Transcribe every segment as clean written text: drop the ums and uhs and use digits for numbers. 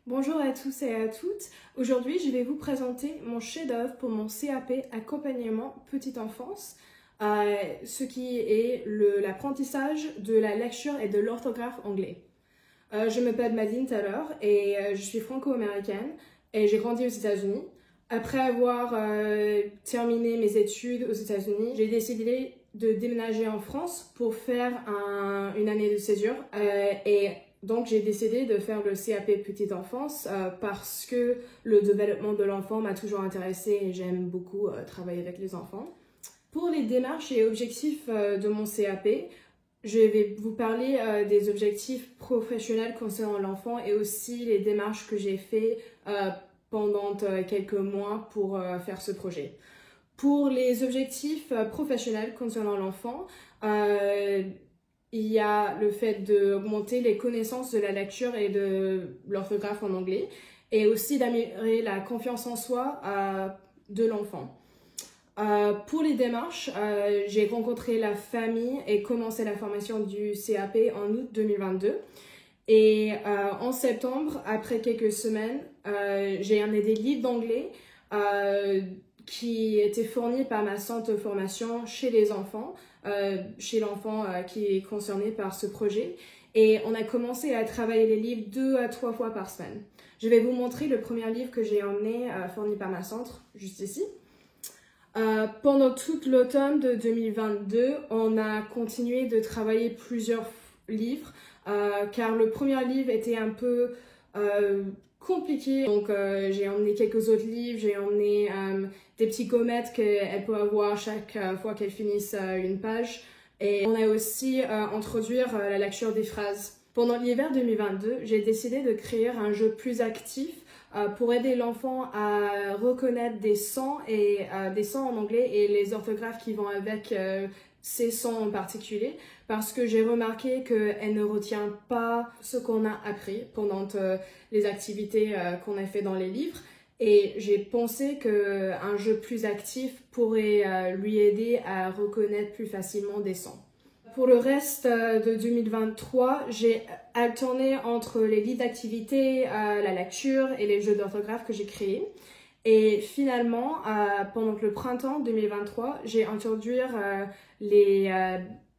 Bonjour à tous et à toutes. Aujourd'hui, je vais vous présenter mon chef-d'œuvre pour mon CAP Accompagnement Petite Enfance, ce qui est l'apprentissage de la lecture et de l'orthographe anglais. Je m'appelle Madeleine Taylor et je suis franco-américaine et j'ai grandi aux États-Unis. Après avoir terminé mes études aux États-Unis, j'ai décidé de déménager en France pour faire une année de césure et donc j'ai décidé de faire le CAP Petite Enfance parce que le développement de l'enfant m'a toujours intéressée et j'aime beaucoup travailler avec les enfants. Pour les démarches et objectifs de mon CAP, je vais vous parler des objectifs professionnels concernant l'enfant et aussi les démarches que j'ai faites pendant quelques mois pour faire ce projet. Pour les objectifs professionnels concernant l'enfant, il y a le fait d'augmenter les connaissances de la lecture et de l'orthographe en anglais et aussi d'améliorer la confiance en soi de l'enfant. Pour les démarches, j'ai rencontré la famille et commencé la formation du CAP en août 2022. Et en septembre, après quelques semaines, j'ai amené des livres d'anglais qui étaient fournis par ma centre de formation chez les enfants, chez l'enfant qui est concerné par ce projet. Et on a commencé à travailler les livres 2 à 3 fois par semaine. Je vais vous montrer le premier livre que j'ai emmené, fourni par ma centre, juste ici. Pendant toute l'automne de 2022, on a continué de travailler plusieurs livres car le premier livre était un peu compliqué. Donc j'ai emmené quelques autres livres, j'ai emmené des petits gommettes qu'elle peut avoir chaque fois qu'elle finisse une page. Et on a aussi introduit la lecture des phrases. Pendant l'hiver 2022, j'ai décidé de créer un jeu plus actif pour aider l'enfant à reconnaître des sons et des sons en anglais et les orthographes qui vont avec ces sons en particulier, parce que j'ai remarqué qu'elle ne retient pas ce qu'on a appris pendant les activités qu'on a fait dans les livres. Et j'ai pensé qu'un jeu plus actif pourrait lui aider à reconnaître plus facilement des sons. Pour le reste de 2023, j'ai alterné entre les livres d'activité, la lecture et les jeux d'orthographe que j'ai créés. Et finalement, pendant le printemps 2023, j'ai introduit les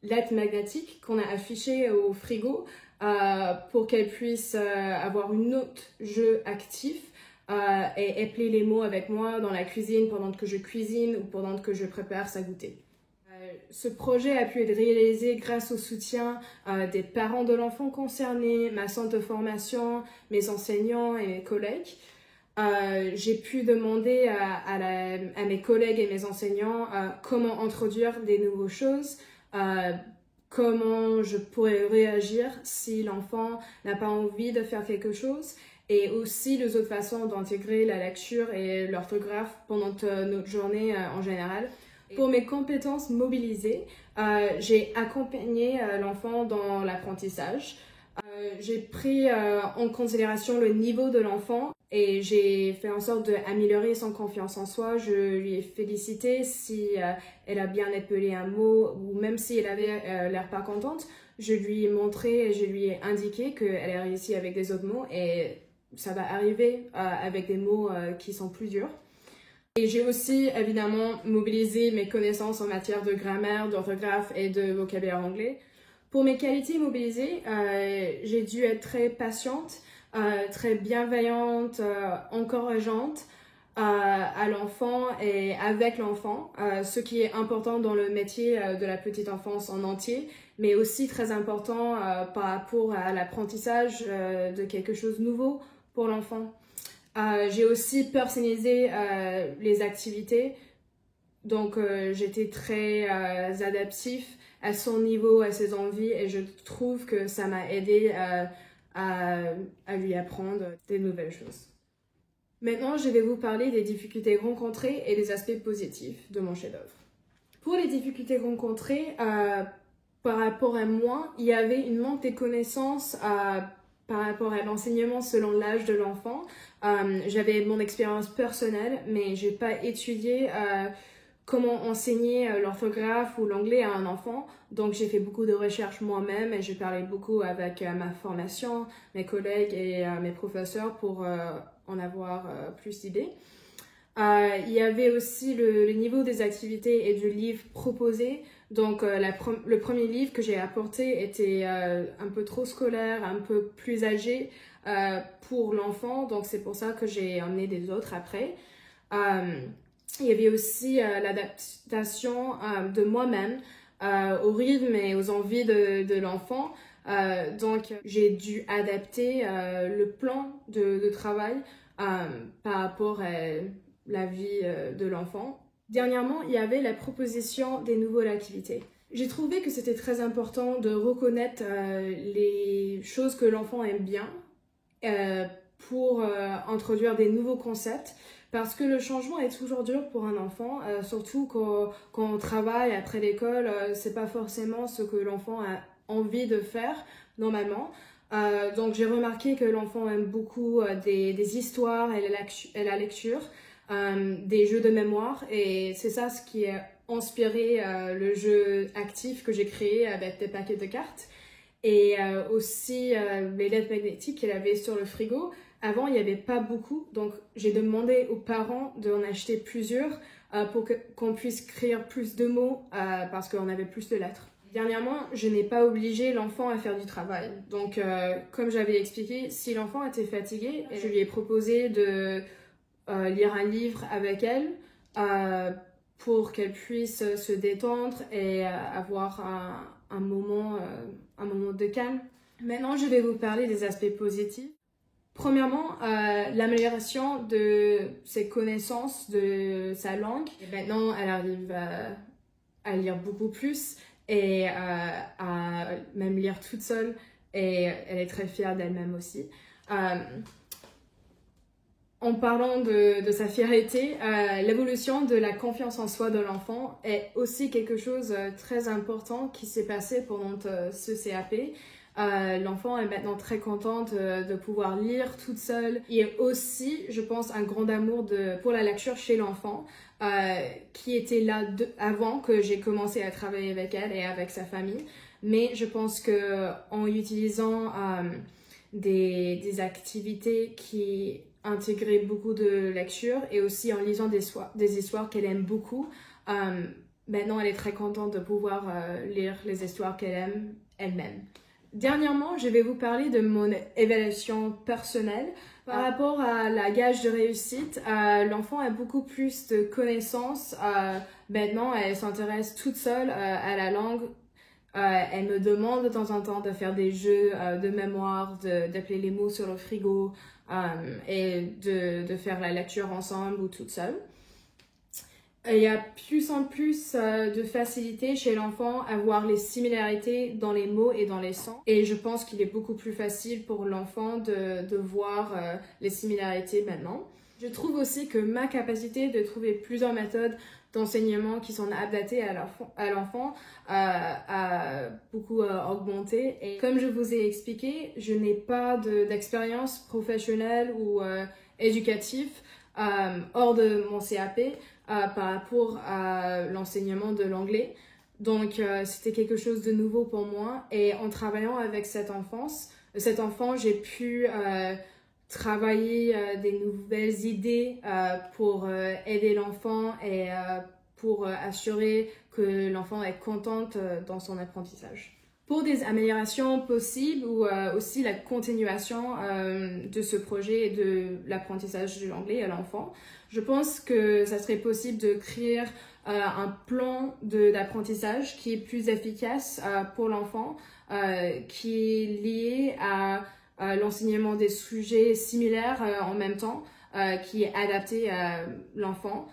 lettres magnétiques qu'on a affichées au frigo pour qu'elles puissent avoir une autre jeu actif et appeler les mots avec moi dans la cuisine pendant que je cuisine ou pendant que je prépare sa goûter. Ce projet a pu être réalisé grâce au soutien des parents de l'enfant concerné, ma centre de formation, mes enseignants et mes collègues. J'ai pu demander à mes collègues et mes enseignants comment introduire des nouvelles choses, comment je pourrais réagir si l'enfant n'a pas envie de faire quelque chose, et aussi les autres façons d'intégrer la lecture et l'orthographe pendant notre journée en général. Pour mes compétences mobilisées, j'ai accompagné l'enfant dans l'apprentissage. J'ai pris en considération le niveau de l'enfant et j'ai fait en sorte d'améliorer son confiance en soi. Je lui ai félicité si elle a bien épelé un mot ou même si elle avait l'air pas contente. Je lui ai montré et je lui ai indiqué qu'elle a réussi avec des autres mots et ça va arriver avec des mots qui sont plus durs. Et j'ai aussi évidemment mobilisé mes connaissances en matière de grammaire, d'orthographe et de vocabulaire anglais. Pour mes qualités mobilisées, j'ai dû être très patiente, très bienveillante, encourageante à l'enfant et avec l'enfant, ce qui est important dans le métier de la petite enfance en entier, mais aussi très important par rapport à l'apprentissage de quelque chose de nouveau pour l'enfant. J'ai aussi personnalisé les activités, donc j'étais très adaptif à son niveau, à ses envies, et je trouve que ça m'a aidé à lui apprendre des nouvelles choses. Maintenant, je vais vous parler des difficultés rencontrées et des aspects positifs de mon chef-d'œuvre. Pour les difficultés rencontrées, par rapport à moi, il y avait une manque de connaissances par rapport à l'enseignement selon l'âge de l'enfant. J'avais mon expérience personnelle, mais j'ai pas étudié comment enseigner l'orthographe ou l'anglais à un enfant. Donc j'ai fait beaucoup de recherches moi-même et j'ai parlé beaucoup avec ma formation, mes collègues et mes professeurs pour en avoir plus d'idées. Il y avait aussi le niveau des activités et du livre proposé. Donc le premier livre que j'ai apporté était un peu trop scolaire, un peu plus âgé pour l'enfant. Donc c'est pour ça que j'ai emmené des autres après. Il y avait aussi l'adaptation de moi-même au rythme et aux envies de l'enfant. Donc j'ai dû adapter le plan de travail par rapport à la vie de l'enfant. Dernièrement, il y avait la proposition des nouvelles activités. J'ai trouvé que c'était très important de reconnaître les choses que l'enfant aime bien pour introduire des nouveaux concepts. Parce que le changement est toujours dur pour un enfant, surtout quand on travaille après l'école, c'est pas forcément ce que l'enfant a envie de faire normalement. Donc j'ai remarqué que l'enfant aime beaucoup des histoires et la lecture, des jeux de mémoire, et c'est ça ce qui a inspiré le jeu actif que j'ai créé avec des paquets de cartes. Et aussi les lettres magnétiques qu'elle avait sur le frigo. Avant, il n'y avait pas beaucoup, donc j'ai demandé aux parents d'en acheter plusieurs pour qu'on puisse écrire plus de mots parce qu'on avait plus de lettres. Dernièrement, je n'ai pas obligé l'enfant à faire du travail. Donc, comme j'avais expliqué, si l'enfant était fatigué, je lui ai proposé de lire un livre avec elle pour qu'elle puisse se détendre et avoir un moment de calme. Maintenant, je vais vous parler des aspects positifs. Premièrement, l'amélioration de ses connaissances de sa langue. Et maintenant, elle arrive à lire beaucoup plus et à même lire toute seule. Et elle est très fière d'elle-même aussi. En parlant de sa fierté, l'évolution de la confiance en soi de l'enfant est aussi quelque chose de très important qui s'est passé pendant ce CAP. L'enfant est maintenant très contente de pouvoir lire toute seule. Il y a aussi, je pense, un grand amour pour la lecture chez l'enfant qui était là avant que j'ai commencé à travailler avec elle et avec sa famille. Mais je pense qu'en utilisant des activités qui intégraient beaucoup de lecture et aussi en lisant des histoires qu'elle aime beaucoup, maintenant elle est très contente de pouvoir lire les histoires qu'elle aime elle-même. Dernièrement, je vais vous parler de mon évaluation personnelle. Par rapport à la gage de réussite, l'enfant a beaucoup plus de connaissances. Maintenant, elle s'intéresse toute seule à la langue. Elle me demande de temps en temps de faire des jeux de mémoire, d'appeler les mots sur le frigo et de faire la lecture ensemble ou toute seule. Il y a plus en plus de facilité chez l'enfant à voir les similarités dans les mots et dans les sons. Et je pense qu'il est beaucoup plus facile pour l'enfant de voir les similarités maintenant. Je trouve aussi que ma capacité de trouver plusieurs méthodes d'enseignement qui sont adaptées à l'enfant a beaucoup augmenté. Et comme je vous ai expliqué, je n'ai pas d'expérience professionnelle ou éducative hors de mon CAP. Par rapport à l'enseignement de l'anglais. Donc, c'était quelque chose de nouveau pour moi. Et en travaillant avec cet enfant, j'ai pu travailler des nouvelles idées pour aider l'enfant et pour assurer que l'enfant est contente dans son apprentissage. Pour des améliorations possibles ou aussi la continuation de ce projet et de l'apprentissage de l'anglais à l'enfant, je pense que ça serait possible de créer un plan d'apprentissage qui est plus efficace pour l'enfant, qui est lié à l'enseignement des sujets similaires en même temps, qui est adapté à l'enfant.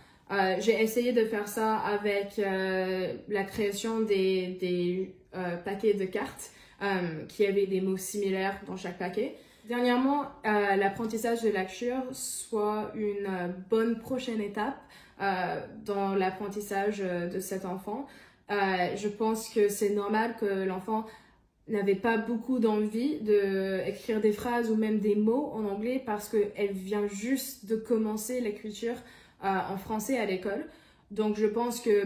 J'ai essayé de faire ça avec la création des paquets de cartes qui avaient des mots similaires dans chaque paquet. Dernièrement, l'apprentissage de lecture soit une bonne prochaine étape dans l'apprentissage de cet enfant. Je pense que c'est normal que l'enfant n'avait pas beaucoup d'envie d'écrire des phrases ou même des mots en anglais parce qu'elle vient juste de commencer l'écriture en français à l'école. Donc je pense que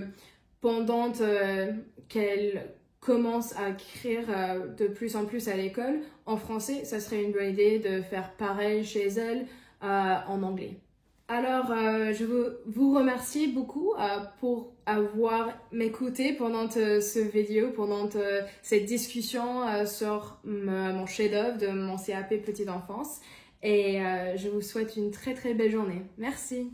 pendant qu'elle commence à écrire de plus en plus à l'école en français, ça serait une bonne idée de faire pareil chez elle en anglais. Alors, je vous remercie beaucoup pour avoir m'écouté pendant ce vidéo, pendant cette discussion sur mon chef-d'œuvre de mon CAP Petite Enfance. Et je vous souhaite une très très belle journée. Merci.